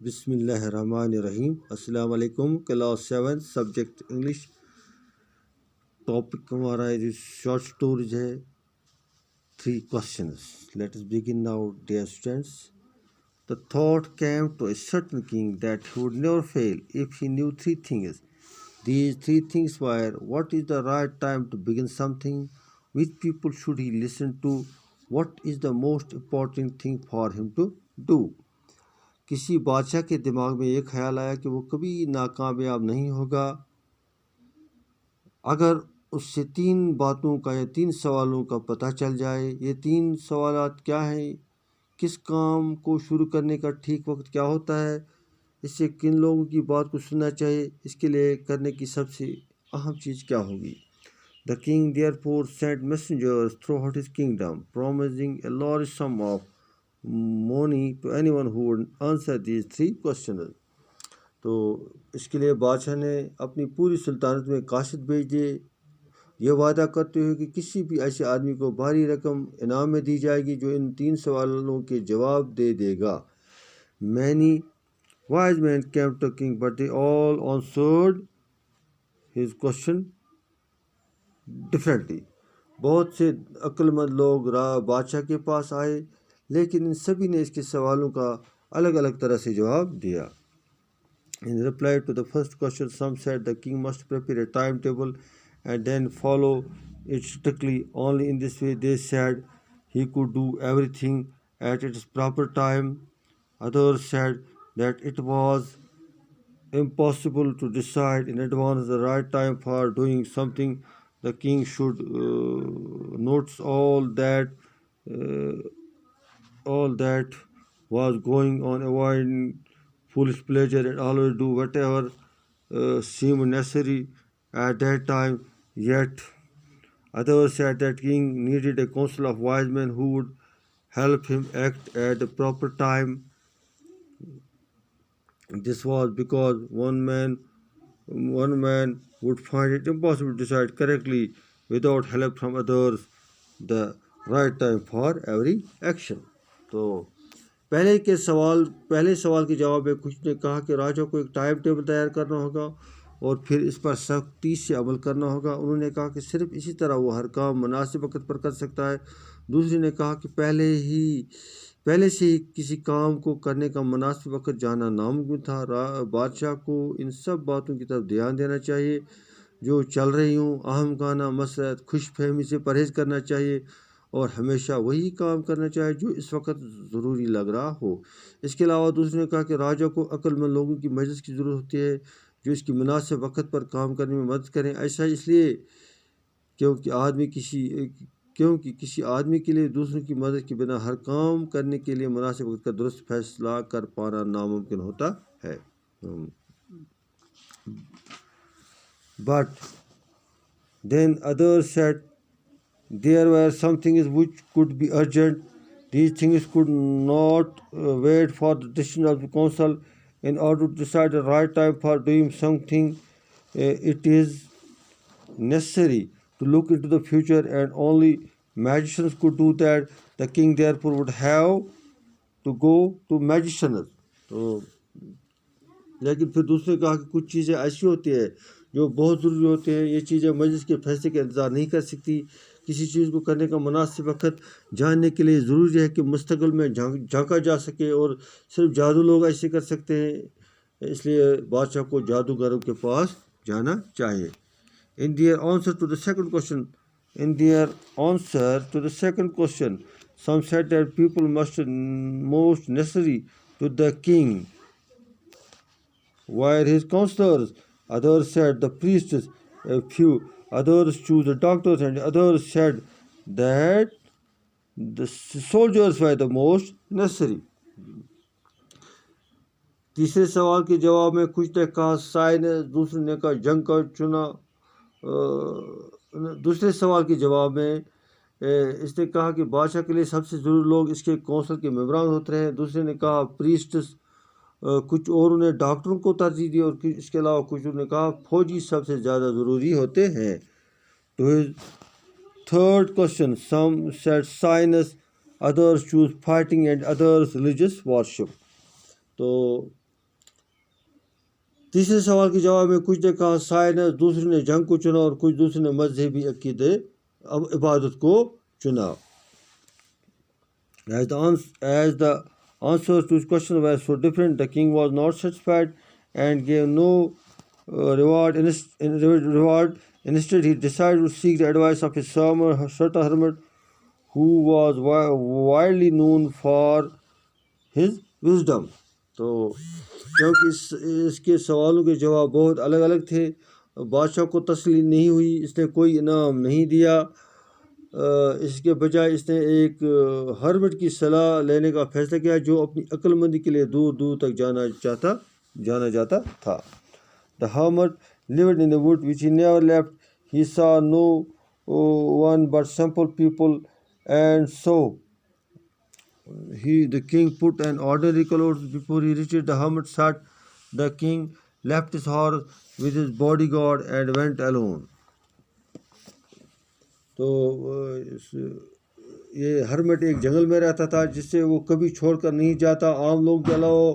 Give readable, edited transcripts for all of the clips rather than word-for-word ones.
बिस्मिल्लाहिर्रहमानिर्रहीम। अस्सलाम वालेकुम। Class 7 subject English. टॉपिक हमारा है शॉर्ट स्टोरीज है। 3 questions. Let us begin now, dear students. The thought came to a certain king that he would never fail if he knew 3 things. These 3 things were: what is the right time to begin something, which people should he listen to, what is the most important thing for him to do. किसी बादशाह के दिमाग में ये ख्याल आया कि वो कभी नाकामयाब नहीं होगा अगर उससे 3 बातों का या 3 सवालों का पता चल जाए। ये 3 सवालात क्या हैं? किस काम को शुरू करने का ठीक वक्त क्या होता है? इससे किन लोगों की बात को सुनना चाहिए? इसके लिए करने की सबसे अहम चीज़ क्या होगी? The king therefore sent messengers throughout his kingdom, promising a large sum of money to anyone who would answer these 3 questions. तो इसके लिए बादशाह ने अपनी पूरी सुल्तानत में काशिद भेज दिए, ये वादा करते हुए कि किसी भी ऐसे आदमी को भारी रकम इनाम में दी जाएगी जो इन 3 सवालों के जवाब दे देगा। Many wise men came to king, but they all answered his question differently. बहुत से अक्लमंद लोग बादशाह के पास आए, लेकिन इन सभी ने इसके सवालों का अलग अलग तरह से जवाब दिया। In reply to the first question, some said the king must prepare a timetable and then follow it strictly. Only in this way, they said, he could do everything at its proper time. Others said that it was impossible to decide in advance the right time for doing something. The king should notice all that was going on, avoiding foolish pleasure, and always do whatever seemed necessary at that time. Yet others said that king needed a council of wise men who would help him act at the proper time. This was because one man would find it impossible to decide correctly without help from others the right time for every action. तो पहले सवाल के जवाब में कुछ ने कहा कि राजा को एक टाइम टेबल तैयार करना होगा और फिर इस पर सख्ती से अमल करना होगा। उन्होंने कहा कि सिर्फ इसी तरह वो हर काम मुनासिब वक्त पर कर सकता है। दूसरे ने कहा कि पहले से ही किसी काम को करने का मुनासिब वक्त जाना नामुमकिन था। बादशाह को इन सब बातों की तरफ ध्यान देना चाहिए जो चल रही हूँ। अहमकाना मसरत, खुश फहमी से परहेज़ करना चाहिए और हमेशा वही काम करना चाहिए जो इस वक्त ज़रूरी लग रहा हो। इसके अलावा दूसरे ने कहा कि राजा को अक्लमंद लोगों की मदद की ज़रूरत होती है जो इसकी मुनासिब वक्त पर काम करने में मदद करें। ऐसा इसलिए क्योंकि किसी आदमी के लिए दूसरों की मदद के बिना हर काम करने के लिए मुनासिब वक्त का दुरुस्त फैसला कर पाना नामुमकिन होता है। But then others said there were some things which could be urgent. These things could not wait for the decision of the council. In order to decide the right time for doing something, it is necessary to look into the future, and only magicians could do that. The king therefore would have to go to magicians. तो लेकिन फिर दूसरे कहा कि कुछ चीज़ें ऐसी होती है जो बहुत ज़रूरी होती हैं। ये चीज़ें मजलिस के फैसले का इंतज़ार नहीं कर सकती। किसी चीज़ को करने का मुनासिब वक्त जानने के लिए ज़रूरी है कि मुस्तक़बिल में झांका जा सके, और सिर्फ जादू लोग ऐसे कर सकते हैं। इसलिए बादशाह को जादूगरों के पास जाना चाहिए। In their answer to the second question, some said that people must most necessary to the king were his counselors. Others said the priests, a few others chose the doctors, and others said that the soldiers were the most necessary. तीसरे सवाल के जवाब में कुछ ने कहा science, दूसरे ने कहा जंग का चुना। दूसरे सवाल के जवाब में इसने कहा कि बादशाह के लिए सबसे ज़रूरी लोग इसके कौंसल के मेंबरान होते हैं। दूसरे ने कहा प्रीस्ट्स, कुछ और ने डॉक्टरों को तरजीह दी, और इसके अलावा कुछ ने कहा फौजी सबसे ज़्यादा ज़रूरी होते हैं। तो third question, some said science, others choose fighting and others religious worship. तो तीसरे सवाल के जवाब में कुछ ने कहा साइंस, दूसरे ने जंग को चुना और कुछ दूसरे ने मजहबी अकीदे अब इबादत को चुना. As the answers to his question were so different, the king was not satisfied and gave no reward. Instead, he decided to seek the advice of his certain hermit who was widely known for his wisdom. तो क्योंकि इसके सवालों के जवाब बहुत अलग अलग थे, बादशाह को तसल्ली नहीं हुई, इसने कोई इनाम नहीं दिया. इसके बजाय इसने एक हर्मिट की सलाह लेने का फैसला किया जो अपनी अक्लमंदी के लिए दूर दूर तक जाना जाता था. The hermit lived in the wood which he never left. He saw no one but simple people, and so the king put an ordinary clothes before he reached. The hermit sat. The king left his horse with his bodyguard and went alone. तो ये हरमट एक जंगल में रहता था जिससे वो कभी छोड़कर नहीं जाता. आम लोग के अलावा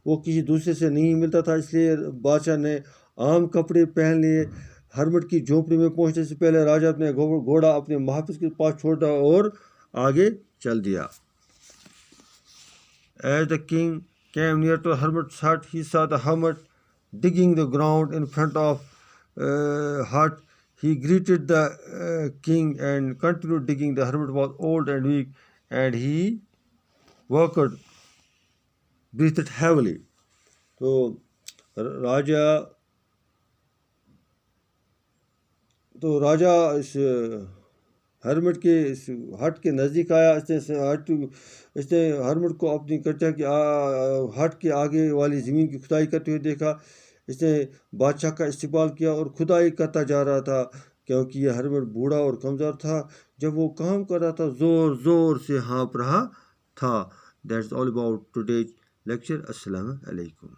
वो किसी दूसरे से नहीं मिलता था, इसलिए बादशाह ने आम कपड़े पहन लिए. हरमट की झोपड़ी में पहुंचने से पहले राजा अपने घोड़ा अपने मुहाफिज के पास छोड़ा और आगे चल दिया. As the king came near to the hermit's hut, he saw the hermit digging the ground in front of hut. He greeted the king and continued digging. The hermit was old and weak, and he breathed heavily. तो राजा इस हरमट के इस हट के नज़दीक आया. इसने हरमट को अपनी कट्टा के हट के आगे वाली ज़मीन की खुदाई करते हुए देखा. इसने बादशाह का इस्तेमाल किया और खुदाई करता जा रहा था क्योंकि यह हरमट बूढ़ा और कमज़ोर था. जब वो काम कर रहा था ज़ोर ज़ोर से हाँफ रहा था. That's all about today's lecture. अस्सलाम वालेकुम.